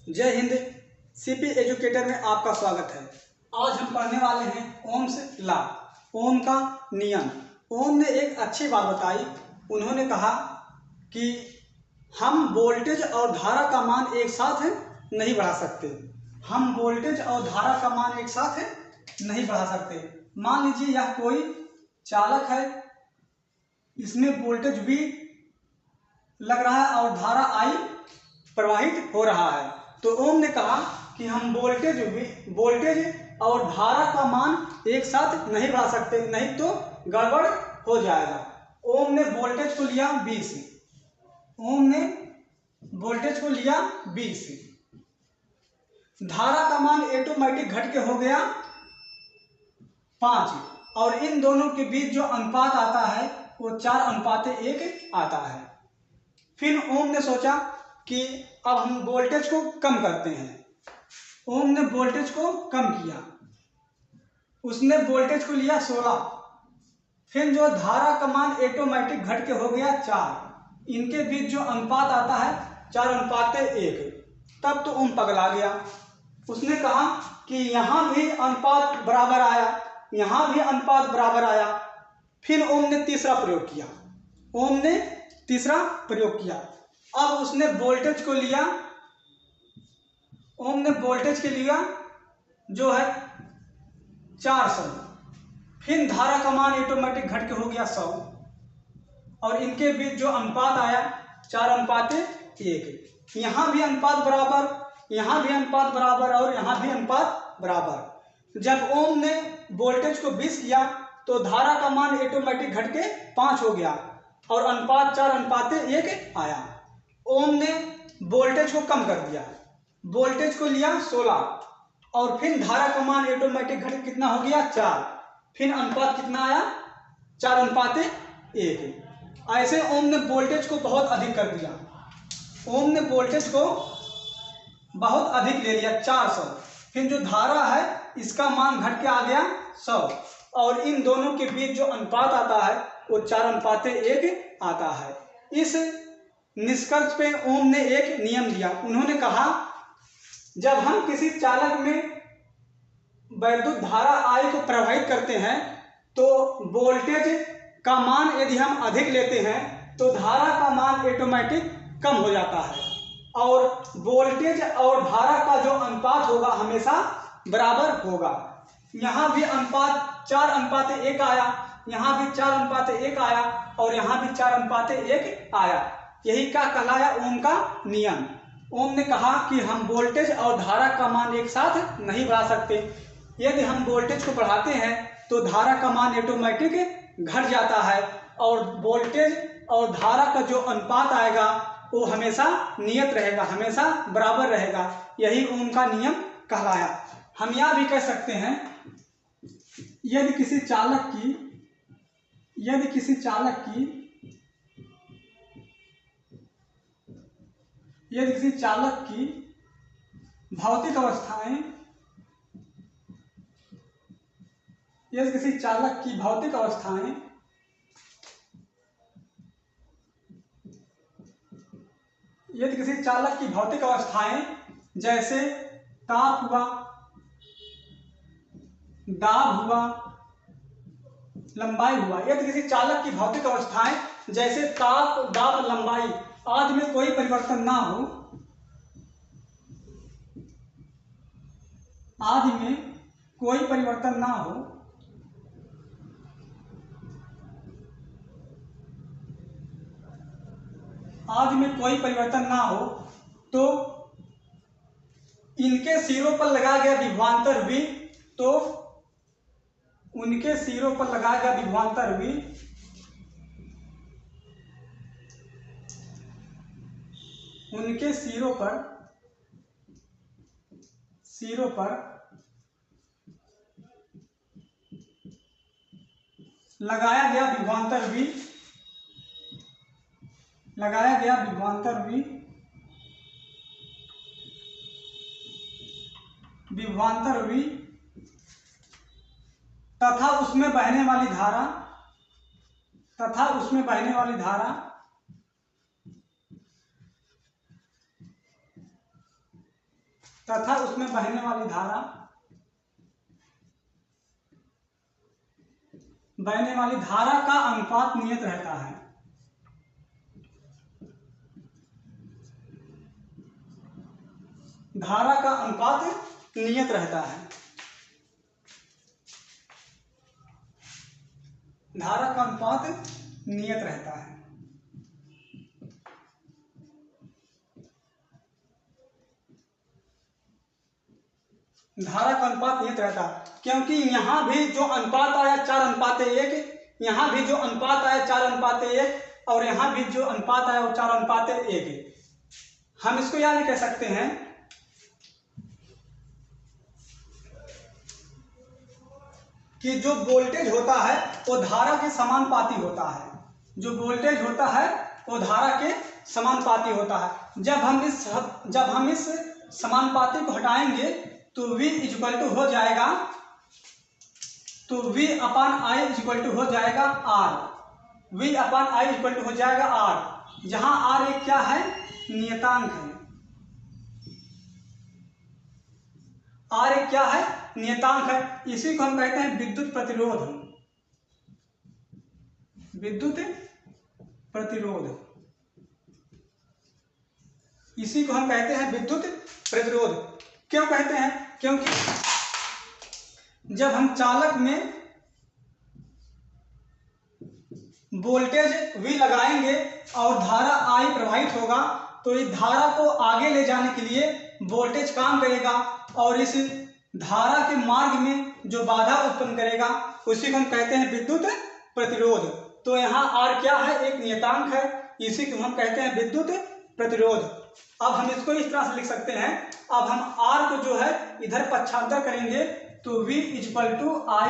जय Hind. CP educator में आपका स्वागत है। आज हम पढ़ने वाले हैं ओम्स लॉ, ओम का नियम। ओम ने एक अच्छी बात बताई। उन्होंने कहा कि हम वोल्टेज और धारा का मान एक साथ नहीं बढ़ा सकते। हम वोल्टेज और धारा का मान एक साथ नहीं बढ़ा सकते। मान लीजिए यह कोई चालक है, इसमें वोल्टेज भी लग रहा है और धारा आई प्रवाहित हो रहा है। तो ओम ने कहा कि हम वोल्टेज और धारा का मान एक साथ नहीं बढ़ा सकते, नहीं तो गड़बड़ हो जाएगा। ओम ने वोल्टेज को लिया 20। ओम ने वोल्टेज को लिया 20। धारा का मान ऑटोमेटिक घट के हो गया 5 और इन दोनों के बीच जो अनुपात आता है वो 4:1 आता है। फिर ओम ने सोचा कि अब हम वोल्टेज को कम करते हैं। ओम ने वोल्टेज को कम किया, उसने वोल्टेज को लिया 16। फिर जो धारा का मान ऑटोमेटिक घट के हो गया 4, इनके बीच जो अनुपात आता है 4:1। तब तो ओम पगला गया। उसने कहा कि यहाँ भी अनुपात बराबर आया, यहाँ भी अनुपात बराबर आया। फिर ओम ने तीसरा प्रयोग किया। ओम ने तीसरा प्रयोग किया। अब उसने वोल्टेज को लिया, ओम ने वोल्टेज के लिया जो है 400। फिर धारा का मान ऑटोमेटिक घट के हो गया 100 और इनके बीच जो अनुपात आया 4:1। यहाँ भी अनुपात बराबर, यहाँ भी अनुपात बराबर और यहाँ भी अनुपात बराबर। जब ओम ने वोल्टेज को 20 किया तो धारा का मान ऑटोमेटिक घट के 5 हो गया और अनुपात 4:1 आया। ओम ने वोल्टेज को कम कर दिया, वोल्टेज को लिया 16 और फिर धारा का मान ऑटोमेटिक घट कितना हो गया 4। फिर अनुपात कितना आया 4:1। ऐसे ओम ने वोल्टेज को बहुत अधिक कर दिया। ओम ने वोल्टेज को बहुत अधिक ले लिया 400। फिर जो धारा है इसका मान घट के आ गया 100 और इन दोनों के बीच जो अनुपात आता है वो 4:1 आता है। इस निष्कर्ष पे ओम ने एक नियम दिया। उन्होंने कहा जब हम किसी चालक में वैद्युत धारा I को प्रवाहित करते हैं तो वोल्टेज का मान यदि हम अधिक लेते हैं तो धारा का मान ऑटोमेटिक कम हो जाता है और वोल्टेज और धारा का जो अनुपात होगा हमेशा बराबर होगा। यहाँ भी अनुपात 4:1 आया, यहाँ भी 4:1 आया और यहाँ भी 4:1 आया। यही का कहलाया ओम का नियम। ओम ने कहा कि हम वोल्टेज और धारा का मान एक साथ नहीं बढ़ा सकते। यदि हम वोल्टेज को बढ़ाते हैं तो धारा का मान ऑटोमेटिक घट जाता है और वोल्टेज और धारा का जो अनुपात आएगा वो हमेशा नियत रहेगा, हमेशा बराबर रहेगा। यही ओम का नियम कहलाया। हम यह भी कह सकते हैं यदि किसी चालक की भौतिक अवस्थाएं, यदि किसी चालक की भौतिक अवस्थाएं जैसे ताप हुआ, दाब हुआ, लंबाई हुआ, यदि किसी चालक की भौतिक अवस्थाएं जैसे ताप, दाब, लंबाई आदि में कोई परिवर्तन ना हो, आदि में कोई परिवर्तन ना हो, आदि में कोई परिवर्तन ना हो तो इनके सिरों पर लगाया गया विभवांतर V, तो उनके सिरों पर लगाया गया विभवांतर V उनके सिरों पर लगाया गया विभवांतर V तथा उसमें बहने वाली धारा तथा उसमें बहने वाली धारा का अनुपात नियत रहता है। धारा का अनुपात नियत रहता है। धारा का अनुपात नियत रहता है। धारा का अनुपात नियत रहता है, क्योंकि यहाँ भी जो अनुपात आया 4:1, यहाँ भी जो अनुपात आया 4:1, और यहाँ भी जो अनुपात आया वो 4:1। हम इसको यह भी कह सकते हैं कि जो वोल्टेज होता है वो धारा के समानुपाती होता है। जो वोल्टेज होता है वो धारा के समानुपाती होता है। जब हम इस समानुपाती को हटाएंगे तो V इक्वल टू हो जाएगा, तो V/I इक्वल टू हो जाएगा R। V/I इक्वल टू हो जाएगा R, जहां R एक क्या है, नियतांक है। R एक क्या है, नियतांक है। इसी को हम कहते हैं विद्युत प्रतिरोध। विद्युत प्रतिरोध, इसी को हम कहते हैं विद्युत प्रतिरोध। क्यों कहते हैं? क्योंकि जब हम चालक में वोल्टेज V लगाएंगे और धारा I प्रवाहित होगा, तो इस धारा को आगे ले जाने के लिए वोल्टेज काम करेगा और इस धारा के मार्ग में जो बाधा उत्पन्न करेगा उसी को हम कहते हैं विद्युत प्रतिरोध। तो यहाँ R क्या है, एक नियतांक है, इसी को हम कहते हैं विद्युत प्रतिरोध। अब हम इसको इस तरह से लिख सकते हैं। अब हम R को जो है इधर पक्षांतर करेंगे तो V इक्वल टू I